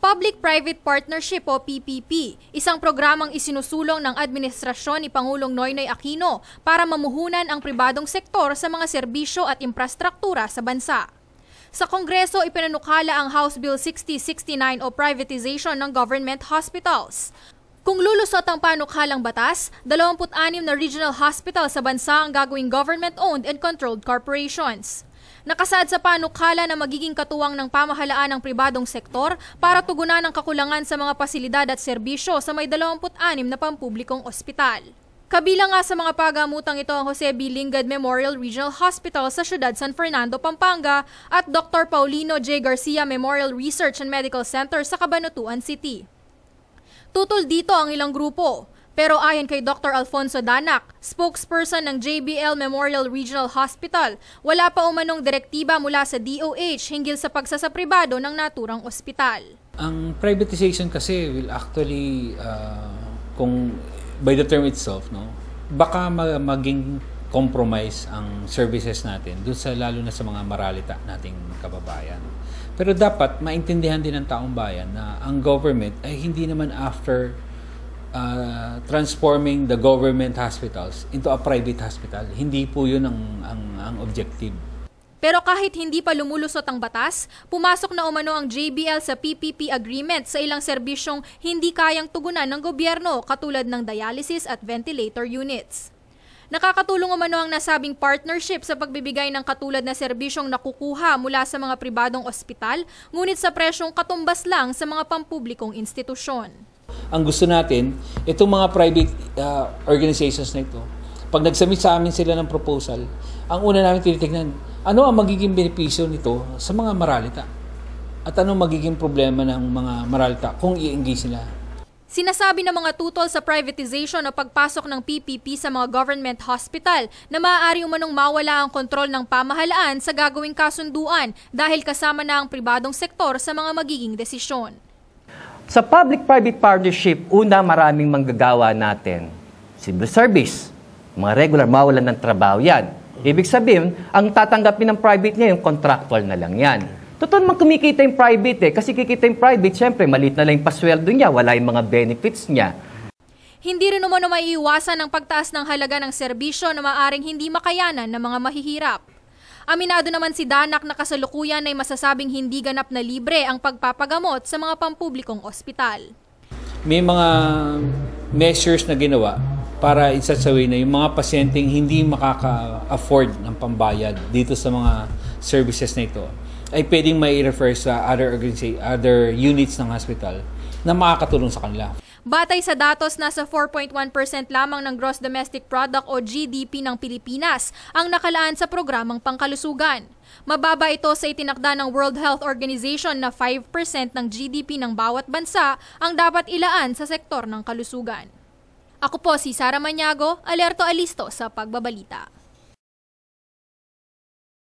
Public-Private Partnership o PPP, isang programang isinusulong ng administrasyon ni Pangulong Noynoy Aquino para mamuhunan ang pribadong sektor sa mga serbisyo at infrastruktura sa bansa. Sa Kongreso, ipinanukala ang House Bill 6069 o privatization ng government hospitals. Kung lulusot ang panukalang batas, 26 na regional hospital sa bansa ang gagawing government-owned and controlled corporations. Nakasaad sa panukala na magiging katuwang ng pamahalaan ng pribadong sektor para tugunan ang kakulangan sa mga pasilidad at serbisyo sa may 26 na pampublikong ospital. Kabilang nga sa mga pagamutang ito ang Jose B. Lingad Memorial Regional Hospital sa siyudad San Fernando, Pampanga at Dr. Paulino J. Garcia Memorial Research and Medical Center sa Cabanatuan City. Tutol dito ang ilang grupo. Pero ayon kay Dr. Alfonso Danak, spokesperson ng JBL Memorial Regional Hospital, wala pa umanong direktiba mula sa DOH hinggil sa pagsasapribado ng naturang ospital. Ang privatization kasi will actually, kung by the term itself, baka maging compromise ang services natin doon sa lalo na sa mga maralita nating kababayan. Pero dapat maintindihan din ng taong bayan na ang government ay hindi naman after transforming the government hospitals into a private hospital. Hindi po yun ang objective. Pero kahit hindi pa lumulusot ang batas, pumasok na umano ang JBL sa PPP agreement sa ilang serbisyong hindi kayang tugunan ng gobyerno katulad ng dialysis at ventilator units. Nakakatulong umano ang nasabing partnership sa pagbibigay ng katulad na serbisyong nakukuha mula sa mga pribadong ospital, ngunit sa presyong katumbas lang sa mga pampublikong institusyon. Ang gusto natin, itong mga private organizations na ito, pag nagsubmit sa amin sila ng proposal, ang una namin tinitingnan, ano ang magiging benepisyo nito sa mga maralita? At ano magiging problema ng mga maralita kung i-engage sila? Sinasabi ng mga tutol sa privatization o pagpasok ng PPP sa mga government hospital na maaari umanong mawala ang kontrol ng pamahalaan sa gagawing kasunduan dahil kasama na ang pribadong sektor sa mga magiging desisyon. Sa public-private partnership, una maraming manggagawa natin. Civil service, mga regular, mawalan ng trabaho yan. Ibig sabihin, ang tatanggapin ng private niya, yung contractual na lang yan. Totoo naman kumikita yung private kasi kikita yung private, syempre, maliit na lang yung pasweldo niya, wala yung mga benefits niya. Hindi rin naman maiiwasan ang pagtaas ng halaga ng serbisyo na maaring hindi makayanan ng mga mahihirap. Aminado naman si Danak na kasalukuyan ay masasabing hindi ganap na libre ang pagpapagamot sa mga pampublikong ospital. May mga measures na ginawa para isasawi na yung mga pasyenteng hindi makaka-afford ng pambayad dito sa mga services na ito ay pwedeng mai-refer sa other units ng hospital na makakatulong sa kanila. Batay sa datos, nasa 4.1% lamang ng Gross Domestic Product o GDP ng Pilipinas ang nakalaan sa programang pangkalusugan. Mababa ito sa itinakda ng World Health Organization na 5% ng GDP ng bawat bansa ang dapat ilaan sa sektor ng kalusugan. Ako po si Sara Maniago, Alerto Alisto sa Pagbabalita.